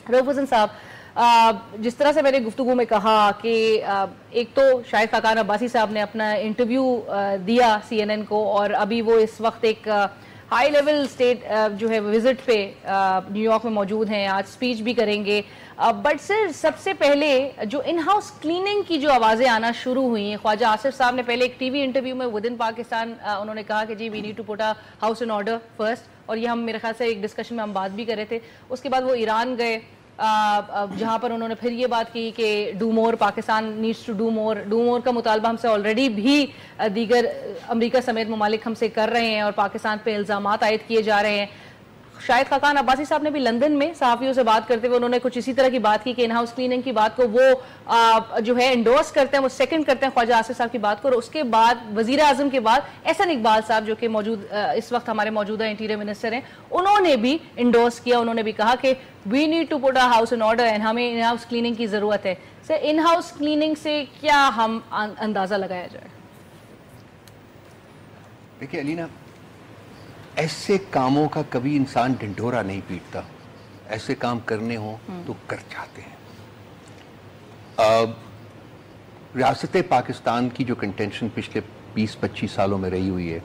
رؤف حسن صاحب, جس طرح سے میں نے گفتگو میں کہا کہ ایک تو شاہد خاقان عباسی صاحب نے اپنا انٹرویو دیا CNN کو, اور ابھی وہ اس وقت ایک ہائی لیول اسٹیٹ جو ہے وزٹ پہ نیو یارک میں موجود ہیں, آج اسپیچ بھی کریں گے. بٹ سر سب سے پہلے جو ان ہاؤس کلیننگ کی جو آوازیں آنا شروع ہوئی ہیں, خواجہ آصف صاحب نے پہلے ایک ٹی وی انٹرویو میں ود ان پاکستان انہوں نے کہا کہ جی we need to put a house in order first, اور یہ ہم میرے خیال سے ایک ڈسکشن میں ہم بات بھی کر رہے تھے. اس کے بعد وہ ایران گئے جہاں پر انہوں نے پھر یہ بات کی کہ do more, Pakistan needs to do more. Do more کا مطالبہ ہم سے آلریڈی بھی دیگر امریکہ سمیت ممالک ہم سے کر رہے ہیں, اور پاکستان پہ الزامات عائد کیے جا رہے ہیں. شاہد خاقان عباسی صاحب نے بھی لندن میں صحافیوں سے بات کرتے ہوئے انہوں نے کچھ اسی طرح کی بات کی کہ ان ہاؤس کلیننگ کی بات کو وہ جو ہے انڈورس کرتے ہیں, وہ سیکنڈ کرتے ہیں خواجہ آصف صاحب کی بات کو. اور اس کے بعد وزیر اعظم کے بعد احسن اقبال صاحب جو کہ موجود اس وقت ہمارے موجودہ انٹیریئر منسٹر ہیں, انہوں نے بھی انڈورس کیا. انہوں نے بھی کہا کہ we need to put a house in order and ہمیں ان ہاؤس کلیننگ کی ضرورت ہے. سر ان ہاؤس کلیننگ سے کیا ہم اندازہ لگایا جائے؟ دیکھیے علینا, ایسے کاموں کا کبھی انسان ڈنڈورا نہیں پیٹتا. ایسے کام کرنے ہوں تو کر جاتے ہیں. ریاست پاکستان کی جو کنٹینشن پچھلے 20-25 سالوں میں رہی ہوئی ہے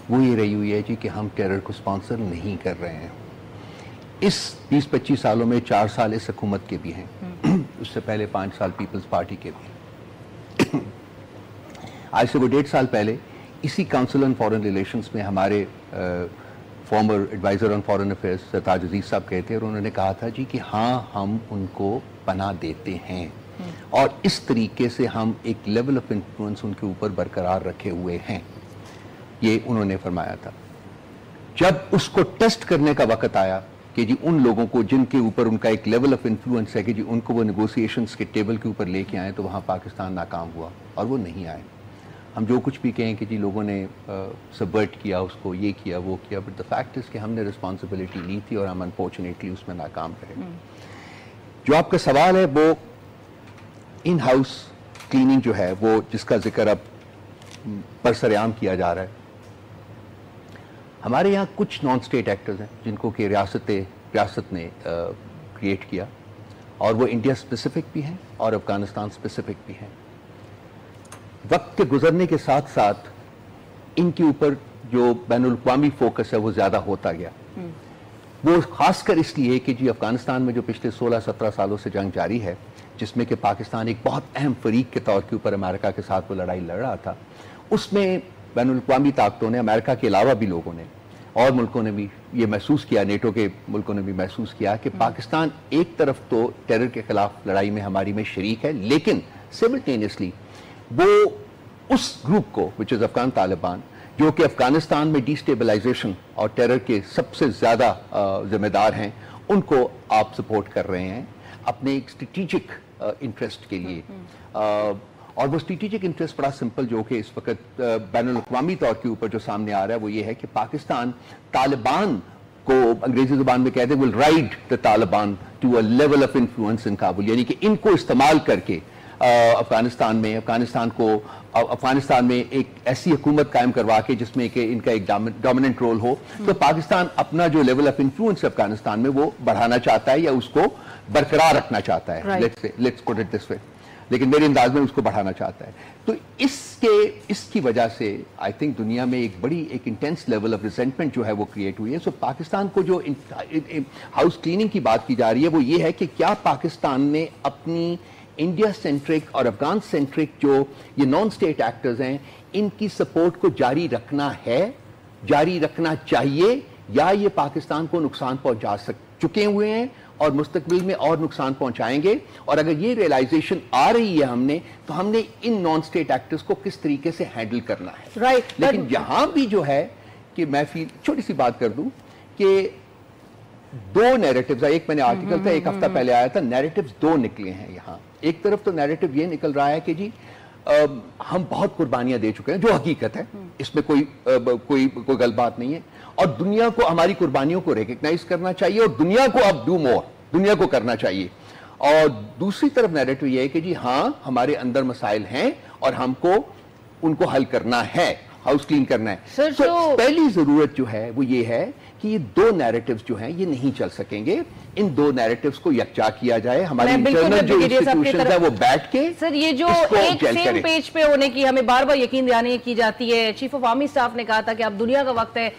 وہ یہ رہی ہوئی ہے جی کہ ہم ٹیرر کو سپانسر نہیں کر رہے ہیں. اس 20-25 سالوں میں 4 سال اس حکومت کے بھی ہیں, اس سے پہلے 5 سال پیپلز پارٹی کے بھی. آج سے وہ 1.5 سال پہلے اسی کاؤنسل آن فارن ریلیشنز میں ہمارے farmer advisor on foreign affairs تاج عزیز صاحب کہے تھے, اور انہوں نے کہا تھا جی کہ ہاں ہم ان کو پناہ دیتے ہیں, اور اس طریقے سے ہم ایک لیول آف انفلوئنس ان کے اوپر برقرار رکھے ہوئے ہیں. یہ انہوں نے فرمایا تھا. جب اس کو ٹیسٹ کرنے کا وقت آیا کہ جی ان لوگوں کو جن کے اوپر ان کا ایک لیول آف انفلوئنس ہے کہ جی ان کو وہ نیگوسیشنز کے ٹیبل کے اوپر لے کے آئیں, تو وہاں پاکستان ناکام ہوا اور وہ نہیں آئے. ہم جو کچھ بھی کہیں کہ جی لوگوں نے سبورٹ کیا اس کو, یہ کیا وہ کیا, بٹ دا فیکٹ اس کہ ہم نے رسپانسبلٹی لی تھی اور ہم انفارچونیٹلی اس میں ناکام رہے. جو آپ کا سوال ہے وہ ان ہاؤس کلیننگ جو ہے وہ جس کا ذکر اب برسر عام کیا جا رہا ہے, ہمارے یہاں کچھ نان اسٹیٹ ایکٹرز ہیں جن کو کہ ریاست نے کریٹ کیا, اور وہ انڈیا اسپیسیفک بھی ہیں اور افغانستان اسپیسیفک بھی ہیں. وقت کے گزرنے کے ساتھ ساتھ ان کے اوپر جو بین الاقوامی فوکس ہے وہ زیادہ ہوتا گیا. وہ خاص کر اس لیے کہ جی افغانستان میں جو پچھلے 16-17 سالوں سے جنگ جاری ہے, جس میں کہ پاکستان ایک بہت اہم فریق کے طور کے اوپر امریکہ کے ساتھ وہ لڑائی لڑ رہا تھا, اس میں بین الاقوامی طاقتوں نے, امریکہ کے علاوہ بھی لوگوں نے اور ملکوں نے بھی یہ محسوس کیا, نیٹو کے ملکوں نے بھی محسوس کیا کہ پاکستان ایک طرف تو ٹیرر کے خلاف لڑائی میں ہماری میں شریک ہے, لیکن سملٹینیسلی وہ اس گروپ کو وچ از افغان طالبان, جو کہ افغانستان میں ڈی اسٹیبلائزیشن اور ٹیرر کے سب سے زیادہ ذمہ دار ہیں, ان کو آپ سپورٹ کر رہے ہیں اپنے ایک اسٹریٹجک انٹرسٹ کے لیے. اور وہ اسٹریٹجک انٹرسٹ بڑا سمپل جو کہ اس وقت بین الاقوامی طور کے اوپر جو سامنے آ رہا ہے وہ یہ ہے کہ پاکستان طالبان کو, انگریزی زبان میں کہتے ہیں will ride the Taliban to a level of influence in Kabul, یعنی کہ ان کو استعمال کر کے افغانستان میں ایک ایسی حکومت قائم کروا کے جس میں کہ ان کا ایک ڈومیننٹ رول ہو, تو پاکستان اپنا جو لیول آف انفلوئنس افغانستان میں وہ بڑھانا چاہتا ہے یا اس کو برقرار رکھنا چاہتا ہے, لیٹس پٹ اٹ دس وے, لیکن میرے انداز میں اس کو بڑھانا چاہتا ہے. تو اس کی وجہ سے آئی تھنک دنیا میں ایک بڑی ایک انٹینس لیول آف ریزنٹمنٹ جو ہے وہ کریٹ ہوئی ہے. سو پاکستان کو جو ہاؤس کلیننگ کی بات کی جا رہی ہے وہ یہ ہے کہ کیا پاکستان نے اپنی انڈیا سینٹرک اور افغان سینٹرک جو یہ نان اسٹیٹ ایکٹرز ہیں ان کی سپورٹ کو جاری رکھنا ہے, جاری رکھنا چاہیے, یا یہ پاکستان کو نقصان پہنچا چکے ہوئے ہیں اور مستقبل میں اور نقصان پہنچائیں گے. اور اگر یہ ریئلائزیشن آ رہی ہے تو ہم نے ان نان اسٹیٹ ایکٹرز کو کس طریقے سے ہینڈل کرنا ہے. لیکن یہاں بھی جو ہے کہ میں چھوٹی سی بات کر دوں کہ 2 نیریٹیوز, ایک میں نے آرٹیکل تھا ایک ہفتہ پہلے آیا تھا, نیریٹیوز 2 نکلے ہیں یہاں. ایک طرف تو نیریٹو یہ نکل رہا ہے کہ جی ہم بہت قربانیاں دے چکے ہیں, جو حقیقت ہے, اس میں کوئی غلط بات نہیں ہے, اور دنیا کو ہماری قربانیوں کو ریکگنائز کرنا چاہیے اور دنیا کو اب ڈو مور, دنیا کو کرنا چاہیے. اور دوسری طرف نیریٹو یہ ہے کہ جی ہاں ہمارے اندر مسائل ہیں اور ہم کو ان کو حل کرنا ہے, ہاؤس کلین کرنا ہے. پہلی ضرورت جو ہے وہ یہ ہے کہ یہ دو نیریٹیوز جو ہیں یہ نہیں چل سکیں گے. ان دو نیریٹیوز کو یکجا کیا جائے. ہماری انٹرنل جو انسٹیٹیوشنز ہیں وہ بیٹھ کے سر یہ جو ایک سیم پیج پہ ہونے کی ہمیں بار بار یقین دلانے کی جاتی ہے. چیف آف آرمی اسٹاف نے کہا تھا کہ اب دنیا کا وقت ہے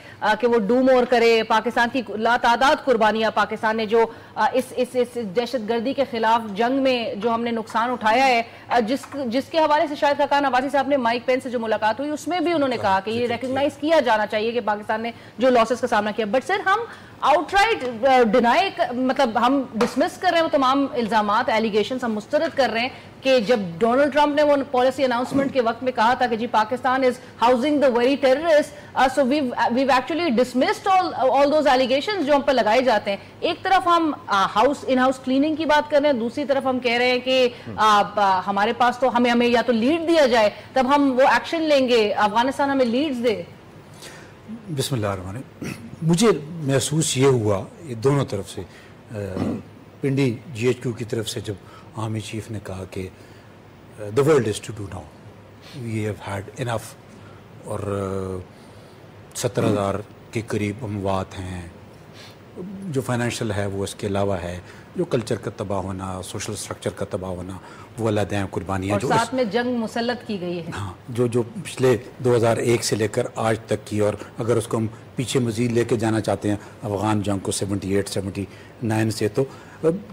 کہ وہ ڈو مور کرے. پاکستان کی لاتعداد قربانیاں پاکستان نے جو اس دہشت گردی کے خلاف جنگ میں جو ہم نے نقصان اٹھایا ہے, جس کے حوالے سے شاہد خاقان عباسی صاحب نے مائک پین سے جو ملاقات ہوئی اس میں بھی انہوں نے کہا کہ یہ ریکگنائز کیا جانا چاہیے کہ پاکستان نے جو لاسز کا سامنا کیا. بٹ سر ہم آؤٹ رائٹ ڈینائی, مطلب ہم ڈسمس کر رہے ہیں وہ تمام الزامات, ایلیگیشنز ہم مسترد کر رہے ہیں کہ جب ڈونلڈ ٹرمپ نے وہ پالیسی اناؤنسمنٹ کے وقت میں کہا تھا کہ جی Pakistan is housing the very terrorist, so we actually dismissed all those allegations جو ہم پر لگائے جاتے ہیں. ایک طرف ہم ان ہاؤس کلیننگ کی بات کر رہے ہیں, دوسری طرف ہم کہہ رہے ہیں کہ ہمارے پاس تو ہمیں یا تو لیڈ دیا جائے تب ہم وہ ایکشن لیں گے, افغانستان ہمیں لیڈز دے. بسم اللہ الرحمن الرحیم. مجھے محسوس یہ ہوا یہ دونوں طرف سے, پنڈی جی ایچ کیو کی طرف سے جب آرمی چیف نے کہا کہ the world is to do now, we have had enough, اور 70,000 کے قریب اموات ہیں, جو فائنینشیل ہے وہ اس کے علاوہ ہے, جو کلچر کا تباہ ہونا, سوشل سٹرکچر کا تباہ ہونا, وہ علیحدہ قربانیاں اور ساتھ میں جنگ مسلط کی گئی ہے. ہاں, جو پچھلے 2001 سے لے کر آج تک کی, اور اگر اس کو ہم پیچھے مزید لے کے جانا چاہتے ہیں افغان جنگ کو 78-79 سے, تو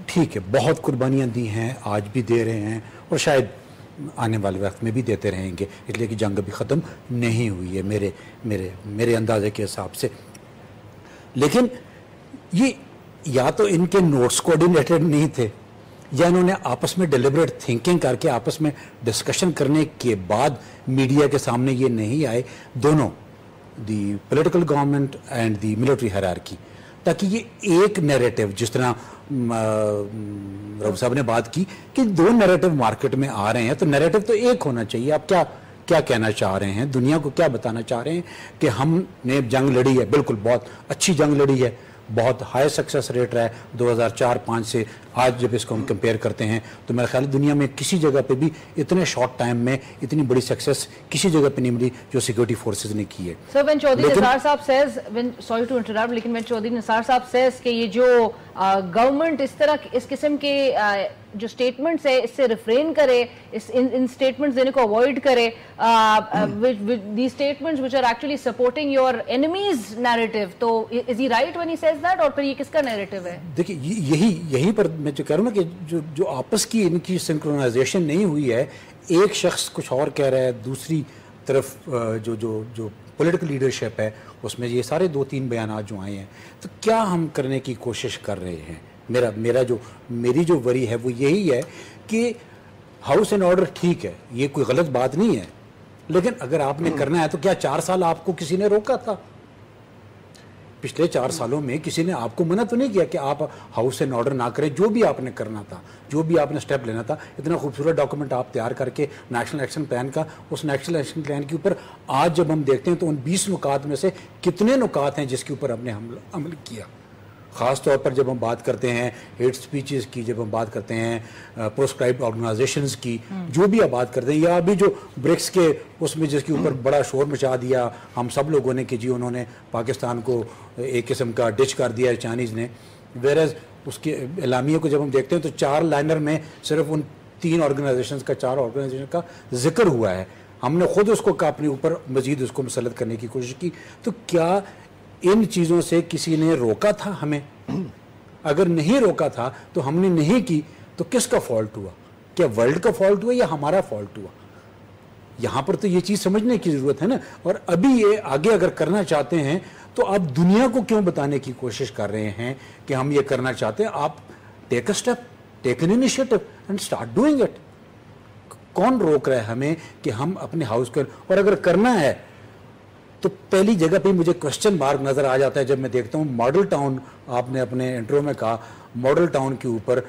ٹھیک ہے بہت قربانیاں دی ہیں, آج بھی دے رہے ہیں اور شاید آنے والے وقت میں بھی دیتے رہیں گے, اس لیے کہ جنگ ابھی ختم نہیں ہوئی ہے میرے اندازے کے حساب سے. لیکن یہ یا تو ان کے نوٹس کوآرڈینیٹڈ نہیں تھے, یا انہوں نے آپس میں ڈیلیبریٹ تھنکنگ کر کے آپس میں ڈسکشن کرنے کے بعد میڈیا کے سامنے یہ نہیں آئے, دونوں, the political government and the military hierarchy, تاکہ یہ ایک نیریٹو, جس طرح رب صاحب نے بات کی کہ دو نیریٹو مارکیٹ میں آ رہے ہیں, تو نیریٹو تو ایک ہونا چاہیے. آپ کیا کہنا چاہ رہے ہیں, دنیا کو کیا بتانا چاہ رہے ہیں کہ ہم نے جنگ لڑی ہے, بالکل بہت اچھی جنگ لڑی ہے, بہت ہائی سکسیس ریٹ رہا ہے 2004-05 سے آج. جب اس کو ہم کمپیئر کرتے ہیں تو میرا خیال ہے دنیا میں کسی جگہ پہ بھی اتنے شارٹ ٹائم میں اتنی بڑی سکسیس کسی جگہ پہ نہیں ملی جو سیکورٹی فورسز نے کی ہے. سر when چودھری نثار صاحب says, sorry to interrupt, لیکن when چودھری نثار صاحب says کہ یہ جو گورنمنٹ اس قسم کے جو سٹیٹمنٹس ہے اس سے ریفرین کرے, ان سٹیٹمنٹس دینے کو اوائڈ کرے, these statements which are actually supporting your enemy's narrative, تو is he right when he says that, اور پھر یہ کس کا نیریٹو ہے؟ دیکھیں یہی پر میں جو کہہ رہا ہوں نا کہ جو آپس کی ان کی سنکرونائزیشن نہیں ہوئی ہے, ایک شخص کچھ اور کہہ رہا ہے, دوسری طرف جو پولیٹیکل لیڈرشپ ہے اس میں یہ سارے 2-3 بیانات جو آئے ہیں, تو کیا ہم کرنے کی کوشش کر رہے ہیں؟ میری جو وری ہے وہ یہی ہے کہ ہاؤس اینڈ آرڈر ٹھیک ہے, یہ کوئی غلط بات نہیں ہے, لیکن اگر آپ نے کرنا ہے تو کیا 4 سال آپ کو کسی نے روکا تھا؟ پچھلے 4 سالوں میں کسی نے آپ کو منع تو نہیں کیا کہ آپ ہاؤس اینڈ آرڈر نہ کریں. جو بھی آپ نے کرنا تھا, جو بھی آپ نے سٹیپ لینا تھا, اتنا خوبصورت ڈاکومنٹ آپ تیار کر کے نیشنل ایکشن پلان کا, اس نیشنل ایکشن پلان کے اوپر آج جب ہم دیکھتے ہیں تو ان 20 نکات میں سے کتنے نکات ہیں جس کے اوپر ہم نے عمل کیا. خاص طور پر جب ہم بات کرتے ہیں ہیٹ سپیچز کی, جب ہم بات کرتے ہیں پروسکرائبڈ آرگنائزیشنز کی, جو بھی آپ بات کرتے ہیں, یا ابھی جو برکس کے اس میں جس کے اوپر بڑا شور مچا دیا ہم سب لوگوں نے کہ جی انہوں نے پاکستان کو ایک قسم کا ڈچ کر دیا ہے چائنیز نے, ویئرز اس کے اعلامیے کو جب ہم دیکھتے ہیں تو 4 لائنر میں صرف ان 3 آرگنائزیشنز کا 4 آرگنائزیشن کا ذکر ہوا ہے. ہم نے خود اس کو اپنے اوپر مزید اس کو مسلط کرنے کی کوشش کی. تو کیا ان چیزوں سے کسی نے روکا تھا ہمیں؟ اگر نہیں روکا تھا تو ہم نے نہیں کی, تو کس کا فالٹ ہوا؟ کیا ورلڈ کا فالٹ ہوا یا ہمارا فالٹ ہوا؟ یہاں پر تو یہ چیز سمجھنے کی ضرورت ہے نا. اور ابھی یہ آگے اگر کرنا چاہتے ہیں تو آپ دنیا کو کیوں بتانے کی کوشش کر رہے ہیں کہ ہم یہ کرنا چاہتے ہیں؟ آپ take a step, take an initiative and start doing it. کون روک رہا ہے ہمیں کہ ہم اپنے ہاؤس کو, اور اگر کرنا ہے تو پہلی جگہ پہ مجھے کوسچن مارک نظر آ جاتا ہے جب میں دیکھتا ہوں ماڈل ٹاؤن, آپ نے اپنے انٹرو میں کہا ماڈل ٹاؤن کے اوپر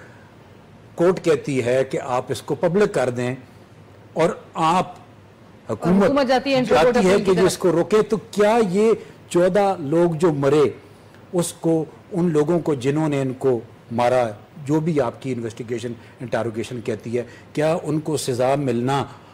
کورٹ کہتی ہے کہ آپ اس کو پبلک کر دیں, اور آپ حکومت جاتی ہے کہ جس کو روکے. تو کیا یہ 14 لوگ جو مرے, اس کو ان لوگوں کو جنہوں نے ان کو مارا, جو بھی آپ کی انویسٹیگیشن انٹاروگیشن کہتی ہے, کیا ان کو سزا ملنا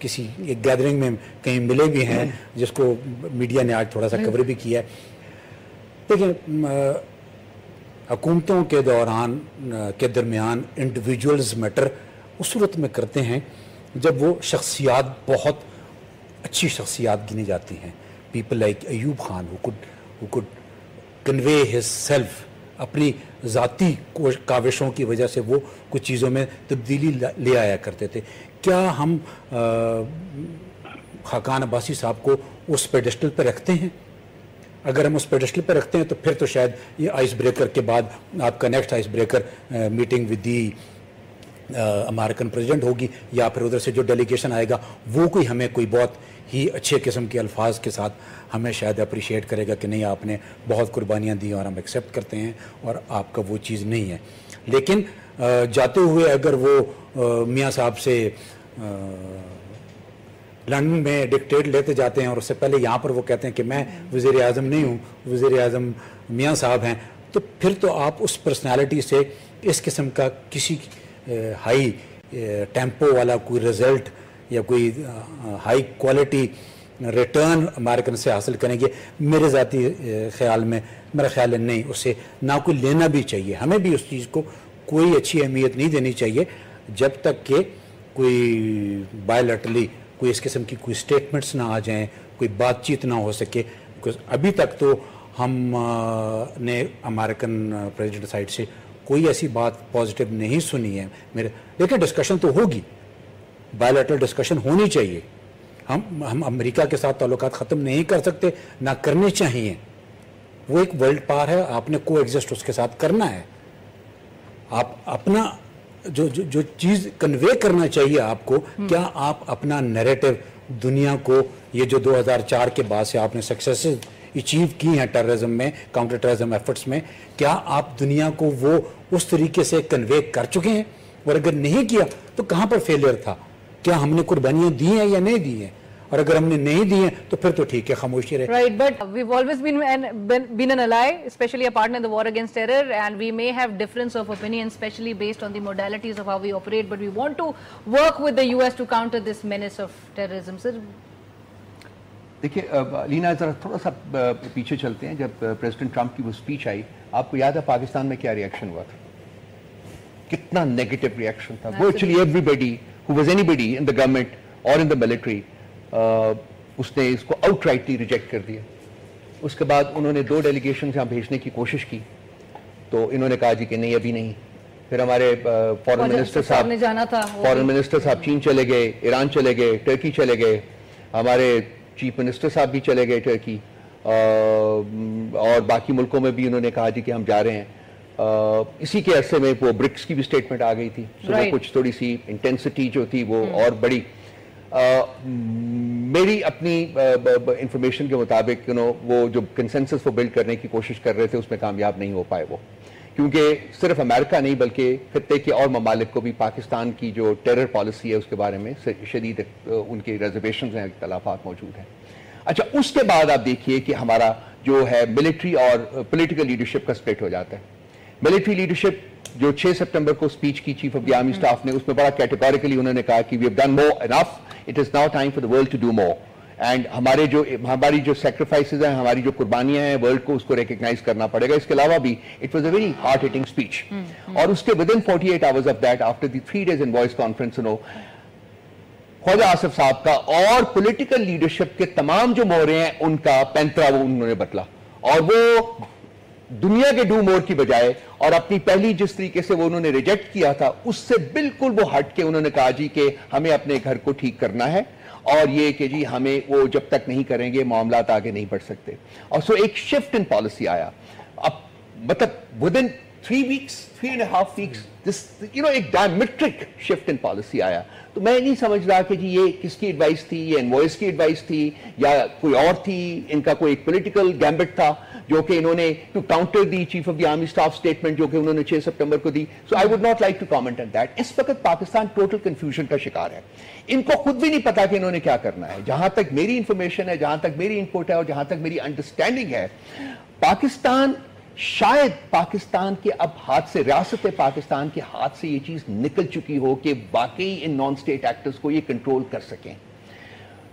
کسی ایک گیدرنگ میں کہیں ملے بھی ہیں جس کو میڈیا نے آج تھوڑا سا کور بھی کیا ہے. دیکھیں حکومتوں کے دوران کے درمیان انڈیویجولز میٹر اس صورت میں کرتے ہیں جب وہ شخصیات بہت اچھی شخصیات گنی جاتی ہیں. People like Ayub Khan who could convey his self, اپنی ذاتی کاوشوں کی وجہ سے وہ کچھ چیزوں میں تبدیلی لے آیا کرتے تھے. کیا ہم خاقان عباسی صاحب کو اس پیڈسٹل پہ رکھتے ہیں؟ اگر ہم اس پیڈسٹل پہ رکھتے ہیں تو پھر تو شاید یہ آئس بریکر کے بعد آپ کا next ice breaker meeting with the American president ہوگی, یا پھر ادھر سے جو ڈیلیگیشن آئے گا وہ کوئی ہمیں کوئی بہت ہی اچھے قسم کے الفاظ کے ساتھ ہمیں شاید اپریشیٹ کرے گا کہ نہیں آپ نے بہت قربانیاں دی اور ہم ایکسیپٹ کرتے ہیں اور آپ کا وہ چیز نہیں ہے. لیکن جاتے ہوئے اگر وہ میاں صاحب سے لندن میں ڈکٹیٹ لیتے جاتے ہیں اور اس سے پہلے یہاں پر وہ کہتے ہیں کہ میں وزیر اعظم نہیں ہوں, وزیر اعظم میاں صاحب ہیں, تو پھر تو آپ اس پرسنالٹی سے اس قسم کا کسی ہائی ٹیمپو والا کوئی رزلٹ یا کوئی ہائی کوالٹی ریٹرن امریکن سے حاصل کریں گے. میرے ذاتی خیال میں میرا خیال ہے نہیں, اس سے نہ کوئی لینا بھی چاہیے. ہمیں بھی اس چیز کو کوئی اچھی اہمیت نہیں دینی چاہیے جب تک کہ کوئی بائیلیٹرلی کوئی اس قسم کی کوئی سٹیٹمنٹس نہ آ جائیں, کوئی بات چیت نہ ہو سکے. ابھی تک تو ہم نے امریکن پریزیڈنٹ سائڈ سے کوئی ایسی بات پازیٹیو نہیں سنی ہے میرے. لیکن ڈسکشن تو ہوگی, بائیلیٹرل ڈسکشن ہونی چاہیے. ہم امریکہ کے ساتھ تعلقات ختم نہیں کر سکتے, نہ کرنے چاہیے. وہ ایک ورلڈ پاور ہے, آپ نے کو ایگزسٹ اس کے ساتھ کرنا ہے. آپ اپنا جو چیز کنوے کرنا چاہیے آپ کو, کیا آپ اپنا نیریٹو دنیا کو, یہ جو 2004 کے بعد سے آپ نے سکسیسز اچیو کی ہیں ٹیررزم میں, کاؤنٹر ٹیررزم ایفرٹس میں, کیا آپ دنیا کو وہ اس طریقے سے کنوے کر چکے ہیں؟ اور اگر نہیں کیا تو کہاں پر فیلئر تھا؟ کیا ہم نے قربانیاں دی ہیں یا نہیں دی ہیں؟ اور اگر ہم نے نہیں دی ہیں تو پھر تو ٹھیک ہے, خاموشی رہے. Right, but we've always been an ally, especially a partner in the war against terror, and we may have difference of opinion, especially based on the modalities of how we operate, but we want to work with the US to counter this menace of terrorism. Sir, دیکھیے لینا ذرا تھوڑا سا پیچھے چلتے ہیں. جب president Trump کی وہ اسپیچ آئی, آپ کو یاد ہے پاکستان میں کیا ریئیکشن ہوا تھا؟ کتنا نیگیٹو ریئیکشن تھا. Virtually everybody who was anybody in the government or in the military, اس نے اس کو آؤٹ رائٹلی ریجیکٹ کر دیا. اس کے بعد انہوں نے 2 ڈیلیگیشن یہاں بھیجنے کی کوشش کی تو انہوں نے کہا جی کہ نہیں ابھی نہیں. پھر ہمارے فورن منسٹر صاحب چین چلے گئے, ایران چلے گئے, ٹرکی چلے گئے, ہمارے چیف منسٹر صاحب بھی چلے گئے ٹرکی, اور باقی ملکوں میں بھی انہوں نے کہا جی کہ ہم جا رہے ہیں. اسی کے عرصے میں وہ برکس کی بھی سٹیٹمنٹ آ گئی تھی, کچھ تھوڑی سی انٹینسٹی جو تھی وہ اور بڑی. میری اپنی انفارمیشن کے مطابق وہ جو کنسنسس وہ بلڈ کرنے کی کوشش کر رہے تھے اس میں کامیاب نہیں ہو پائے وہ, کیونکہ صرف امریکہ نہیں بلکہ خطے کے اور ممالک کو بھی پاکستان کی جو ٹیرر پالیسی ہے اس کے بارے میں شدید ان کے ریزرویشنز ہیں, اختلافات موجود ہیں. اچھا, اس کے بعد آپ دیکھیے کہ ہمارا جو ہے ملٹری اور پولیٹیکل لیڈرشپ کا سپلٹ ہو جاتا ہے. ملٹری لیڈرشپ جو 6 سپٹمبر کو سپیچ کی chief of the army staff نے, اس میں بڑا کیٹیگوریکلی انہوں نے کہا کہ we have done more enough, it is now time for the world to do more, and ہماری جو سیکریفائسز ہیں, ہماری جو قربانیاں ہیں, ورلڈ کو اس کو ریکگنائز کرنا پڑے گا. اس کے علاوہ بھی it was a very heart hitting speech. اور اس کے within 48 hours of that, after the 3 days in voice conference, Khawaja Asif صاحب کا اور پولیٹیکل لیڈرشپ کے تمام جو مورے ہیں ان کا پینترا وہ انہوں نے بتلا, اور وہ دنیا کے ڈو مور کی بجائے اور اپنی پہلی جس طریقے سے وہ انہوں نے ریجیکٹ کیا تھا اس سے بالکل وہ ہٹ کے انہوں نے کہا جی کہ ہمیں اپنے گھر کو ٹھیک کرنا ہے, اور یہ کہ جی ہمیں وہ جب تک نہیں کریں گے معاملات آگے نہیں بڑھ سکتے. اور سو ایک شفٹ ان پالیسی آیا. اب مطلب ود ان 3.5 weeks ایک ڈائمیٹرک شفٹ ان پالیسی آیا. تو میں نہیں سمجھ رہا کہ جی یہ کس کی ایڈوائس تھی, یہ انوائس کی ایڈوائس تھی یا کوئی اور تھی, ان کا کوئی ایک پولیٹیکل گیمبٹ تھا جو کہ انہوں نے to counter the chief of the army staff statement جو کہ انہوں نے 6 سپٹمبر کو دی. So I would not like to comment on that. اس وقت پاکستان ٹوٹل کنفیوژن کا شکار ہے. ان کو خود بھی نہیں پتا کہ انہوں نے کیا کرنا ہے. جہاں تک میری انفارمیشن ہے, جہاں تک میری انپٹ ہے اور جہاں تک میری انڈرسٹینڈنگ ہے, پاکستان کے اب ہاتھ سے, ریاست پاکستان کے ہاتھ سے یہ چیز نکل چکی ہو کہ واقعی ان نان اسٹیٹ ایکٹرز کو یہ کنٹرول کر سکیں.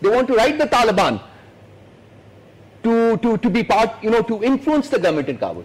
they want to write the Taliban to be part, to influence the government in Kabul.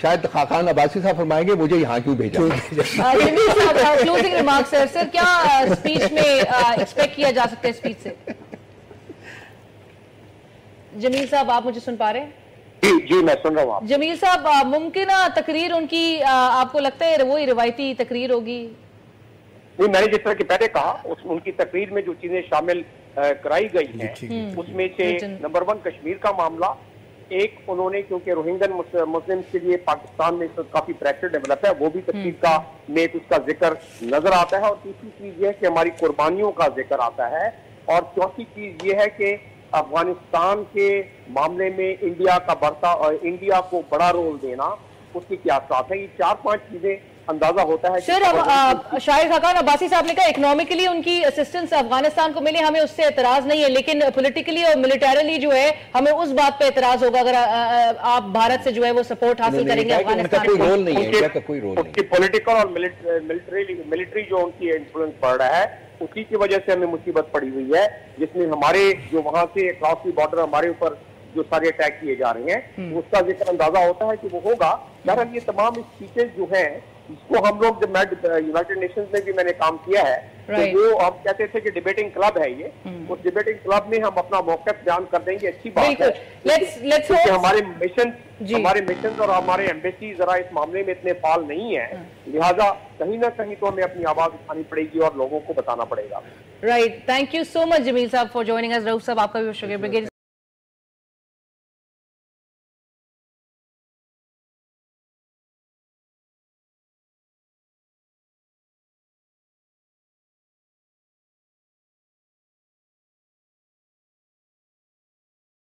شاید خاقان عباسی صاحب فرمائیں گے مجھے یہاں کیوں بھیجا. جمیل صاحب کلوزنگ ریمارکس سر کیا اسپیچ میں ایکسپیکٹ کیا جا سکتا ہے اسپیچ سے؟ جمیل صاحب آپ مجھے سن پا رہے ہیں؟ جی میں سن رہا ہوں. آپ جمیل صاحب ممکنہ تقریر ان کی آپ کو لگتا ہے وہی روایتی تقریر ہوگی؟ نہیں، میں نے جس طرح کہ پہلے کہا ان کی تقریر میں جو چیزیں شامل کرائی گئی ہیں اس میں سے نمبر 1 کشمیر کا معاملہ، ایک انہوں نے کیونکہ روہنگن مسلم کے لیے پاکستان میں کافی پریشر ڈیولپ ہے، وہ بھی تقریر کا میں اس کا ذکر نظر آتا ہے. اور تیسری چیز یہ ہے کہ ہماری قربانیوں کا ذکر آتا ہے. اور چوتھی چیز یہ ہے کہ افغانستان کے معاملے میں انڈیا کا بڑھتا اور انڈیا کو بڑا رول دینا، اس کی کیا ساتھ ہے. یہ 4-5 چیزیں اندازہ ہوتا ہے. سر شاہد خاقان عباسی صاحب نے کہا اکنامکلی ان کی اسسٹنس افغانستان کو ملے، ہمیں اس سے اعتراض نہیں ہے، لیکن پولیٹیکلی اور ملیٹریلی جو ہے ہمیں اس بات پہ اعتراض ہوگا اگر آپ بھارت سے جو ہے وہ سپورٹ حاصل کریں گے افغانستان کوئی رول نہیں ہے. کوئی رول نہیں. اس کی پولیٹیکل اور ملٹری جو ان کی انفلوئنس پڑ رہا ہے، اسی کی وجہ سے ہمیں مصیبت پڑی ہوئی ہے، جس میں ہمارے جو وہاں سے اکراس دی بارڈر ہمارے اوپر جو سارے اٹیک کیے جا رہے ہیں اس کا ذکر اندازہ ہوتا ہے کہ وہ ہوگا. بہرحال یہ تمام اسپیچز جو ہیں اس کو ہم لوگ جب یونائٹڈ نیشنز میں بھی میں نے کام کیا ہے تو وہ ہم کہتے تھے کہ ڈیبیٹنگ کلب ہے یہ، اس ڈیبیٹنگ کلب میں ہم اپنا موقف بیان کر دیں گے. اچھی بات ہے کیونکہ ہمارے مشن اور ہمارے ایمبیسی ذرا اس معاملے میں اتنے فعال نہیں ہیں، لہٰذا کہیں نہ کہیں تو ہمیں اپنی آواز اٹھانی پڑے گی اور لوگوں کو بتانا پڑے گا. رائٹ، تھینک یو سو مچ جمیل صاحب فار جوائننگ اس. رؤف صاحب آپ کا بھی شکریہ.